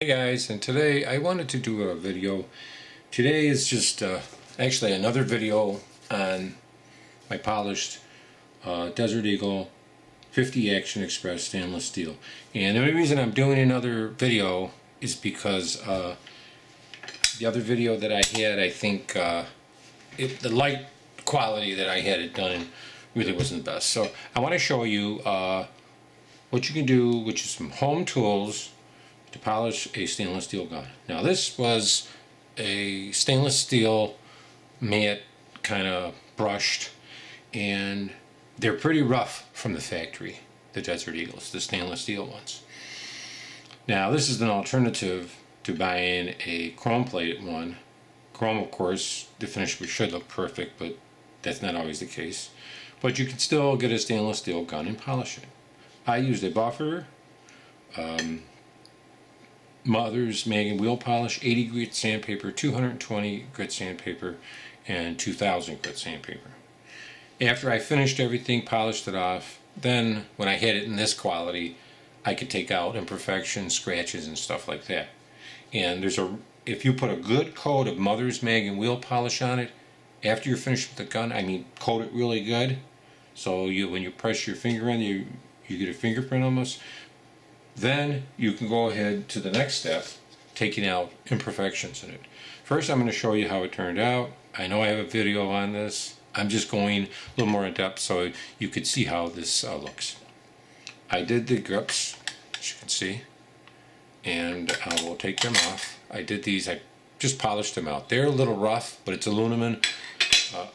Hey guys, and today I wanted to do a video. Today is just actually another video on my polished Desert Eagle 50 Action Express stainless steel. And the only reason I'm doing another video is because the other video that I had, I think the light quality that I had it done really wasn't the best. So I want to show you what you can do, which is some home tools to polish a stainless steel gun. Now this was a stainless steel matte kind of brushed, and they're pretty rough from the factory, the Desert Eagles, the stainless steel ones. Now this is an alternative to buying a chrome plated one. Chrome, of course, the finish should look perfect, but that's not always the case. But you can still get a stainless steel gun and polish it. I used a buffer, Mother's Mag and Wheel Polish, 80 grit sandpaper, 220 grit sandpaper, and 2000 grit sandpaper. After I finished everything, polished it off, then when I had it in this quality, I could take out imperfections, scratches, and stuff like that. And if you put a good coat of Mother's Mag and Wheel Polish on it, after you're finished with the gun, I mean coat it really good, so when you press your finger in, you get a fingerprint almost. Then you can go ahead to the next step, taking out imperfections in it. First, I'm going to show you how it turned out. I know I have a video on this. I'm just going a little more in depth so you could see how this looks. I did the grips, as you can see, and I will take them off. I did these, I just polished them out. They're a little rough, but it's aluminum.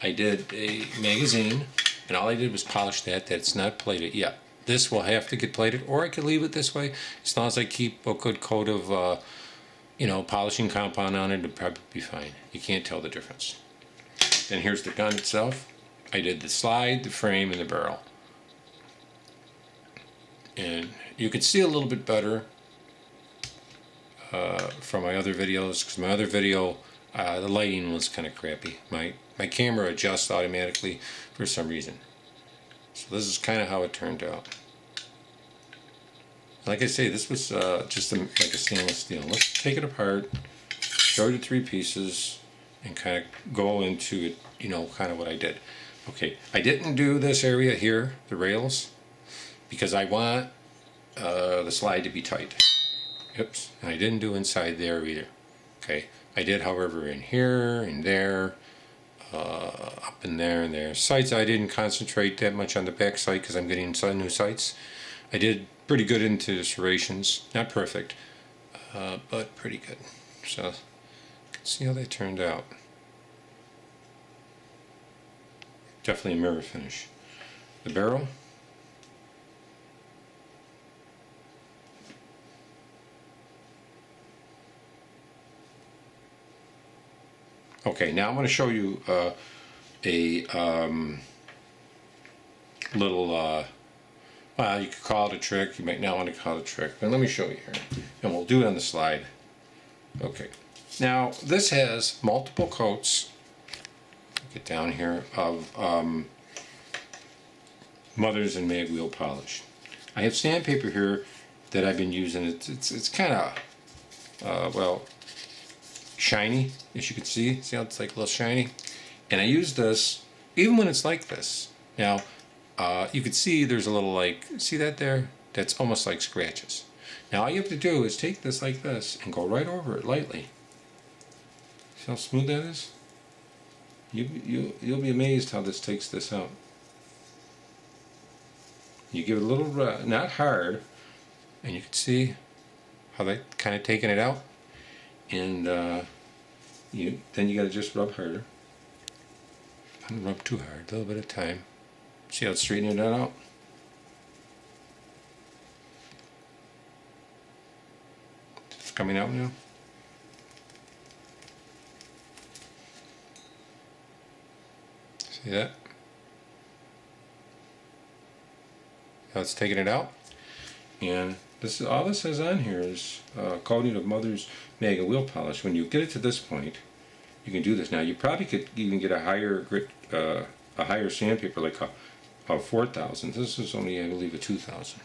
I did a magazine, and all I did was polish that. That's not plated yet. This will have to get plated, or I could leave it this way. As long as I keep a good coat of, polishing compound on it, it'll probably be fine. You can't tell the difference. Then here's the gun itself. I did the slide, the frame, and the barrel. And you can see a little bit better from my other videos, because my other video, the lighting was kind of crappy. My camera adjusts automatically for some reason. So this is kind of how it turned out. Like I say, this was just like a stainless steel. Let's take it apart, show you the three pieces, and kind of go into it, kind of what I did. Okay, I didn't do this area here, the rails, because I want the slide to be tight. Oops, and I didn't do inside there either. Okay, I did, however, in here and there, up in there and there. Sights, I didn't concentrate that much on the back sight because I'm getting some new sights. I did pretty good into the serrations. Not perfect, but pretty good. So, you can see how they turned out. Definitely a mirror finish. The barrel. Okay, now I'm going to show you a little, well, you could call it a trick. You might not want to call it a trick, but let me show you here. And we'll do it on the slide. Okay, now this has multiple coats, get down here, of Mother's and Mag Wheel Polish. I have sandpaper here that I've been using. It's kind of, well, shiny, as you can see. See how it's like a little shiny? And I use this even when it's like this. Now, you can see there's a little, see that there? That's almost like scratches. Now all you have to do is take this like this and go right over it lightly. See how smooth that is? You'll be amazed how this takes this out. You give it a little, not hard, and you can see how they kind of taking it out. And then you got to just rub harder. Don't rub too hard, a little bit of time. See how it's straightening that out? It's coming out now. See that? How it's taking it out? And this is all this has on here is a coating of Mother's Mag and Wheel Polish. When you get it to this point, you can do this. Now you probably could even get a higher grit, a higher sandpaper, like a 4000. This is only, I believe, a 2000.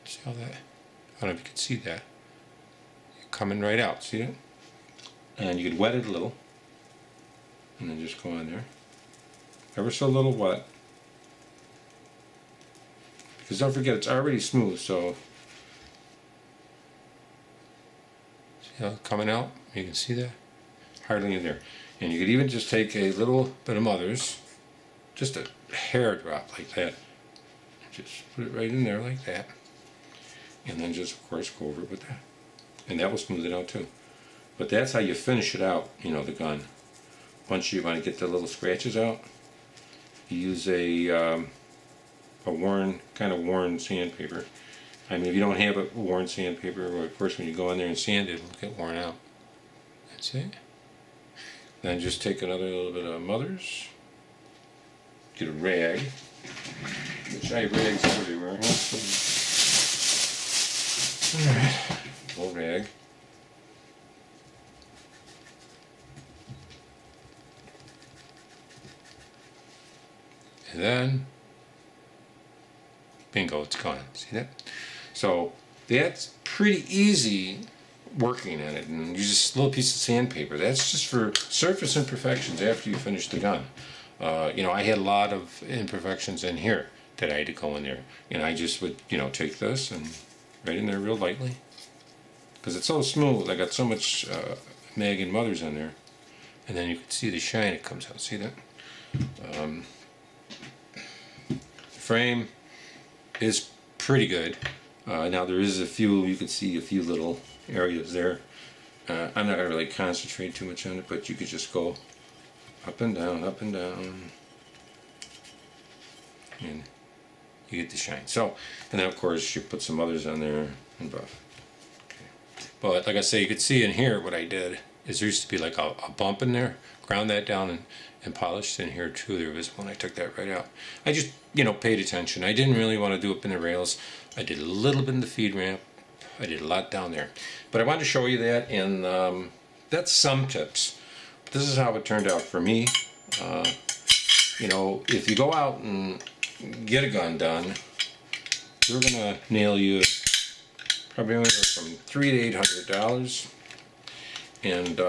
See how that? I don't know if you can see that. Coming right out, see it? And you could wet it a little. And then just go on there. Ever so little wet. Because don't forget, it's already smooth, so... See how it's coming out? You can see that? Hardly in there. And you could even just take a little bit of Mother's, just a hair drop like that. Just put it right in there like that. And then just, of course, go over it with that. And that will smooth it out too. But that's how you finish it out, you know, the gun. Once you want to get the little scratches out, you use a worn, kind of worn sandpaper. I mean, if you don't have a worn sandpaper, well, of course when you go in there and sand it, it'll get worn out. That's it. Then just take another little bit of Mother's. Get a rag, which I have rags everywhere. Alright, little rag. And then, bingo, it's gone. See that? So that's pretty easy working on it. And you just a little piece of sandpaper. That's just for surface imperfections after you finish the gun. You know, I had a lot of imperfections in here that I had to go in there. And I just would, you know, take this and right in there real lightly. Because it's so smooth. I got so much mag and Mother's in there. And then you can see the shine that comes out. See that? The frame is pretty good. Now there is a few, you can see a few little areas there. I'm not going to really concentrate too much on it, but you could just go up and down, and you get the shine. So, and then of course you put some others on there and buff. Okay. But like I say, you could see in here what I did is there used to be like a bump in there. Ground that down and polished in here too. There was one, I took that right out. I just, you know, paid attention. I didn't really want to do up in the rails. I did a little bit in the feed ramp. I did a lot down there. But I wanted to show you that, and that's some tips. This is how it turned out for me. You know, if you go out and get a gun done, they're gonna nail you probably anywhere from $300 to $800. And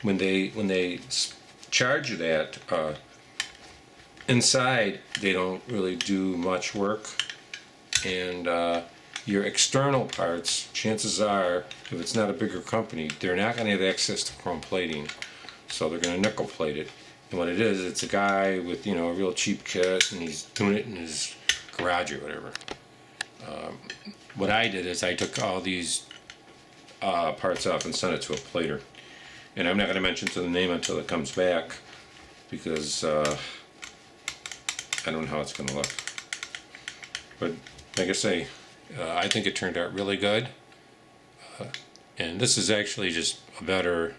when they charge you that, inside they don't really do much work, and your external parts, chances are, if it's not a bigger company, they're not going to have access to chrome plating, so they're going to nickel plate it. And what it is, it's a guy with, you know, a real cheap kit, and he's doing it in his garage or whatever. What I did is I took all these parts off and sent it to a plater. And I'm not going to mention the name until it comes back, because I don't know how it's going to look. But like I say, I think it turned out really good. And this is actually just a better...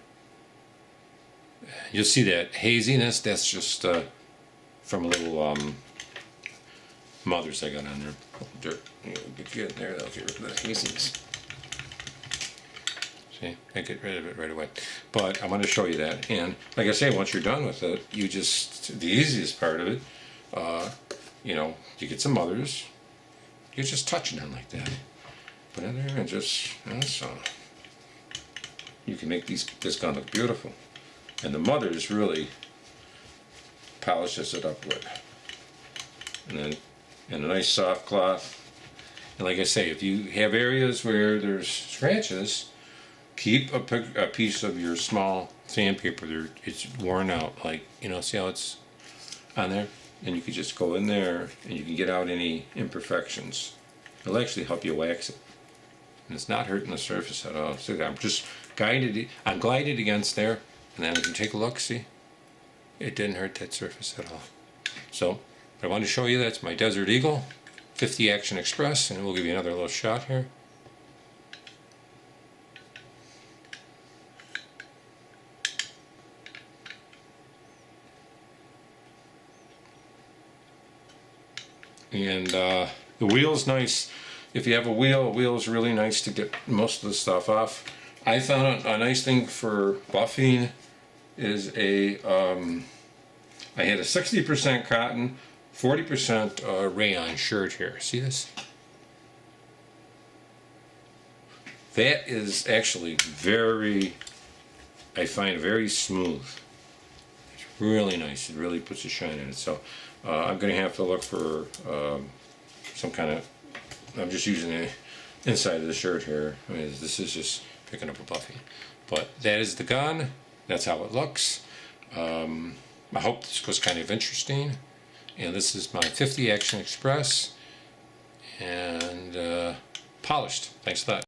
You'll see that haziness, that's just from a little Mother's I got on there. Dirt. You know, get you in there, that'll get rid of the haziness. See, I get rid of it right away. But I want to show you that. And like I say, once you're done with it, you just, the easiest part of it, you know, you get some Mother's, you're just touching them like that. Put it in there and just, that's you can make this gun look beautiful. And the Mother's really polishes it up with. And then, and a nice soft cloth. And like I say, if you have areas where there's scratches, keep a piece of your small sandpaper there. It's worn out, like, you know, see how it's on there? And you can just go in there and you can get out any imperfections. It'll actually help you wax it. And it's not hurting the surface at all. So I'm just I'm glided against there, and then if you take a look, see? It didn't hurt that surface at all. So, I want to show you that's my Desert Eagle 50 Action Express, and we'll give you another little shot here. And the wheel's nice. If you have a wheel is really nice to get most of the stuff off. I found a nice thing for buffing is I had a 60% cotton, 40% rayon shirt here. See this? That is actually very, I find very smooth. It's really nice. It really puts a shine in it. So I'm going to have to look for some kind of, I'm just using the inside of the shirt here. I mean, this is just picking up a puffy. But that is the gun. That's how it looks. I hope this was kind of interesting. And this is my 50 Action Express and polished. Thanks a lot.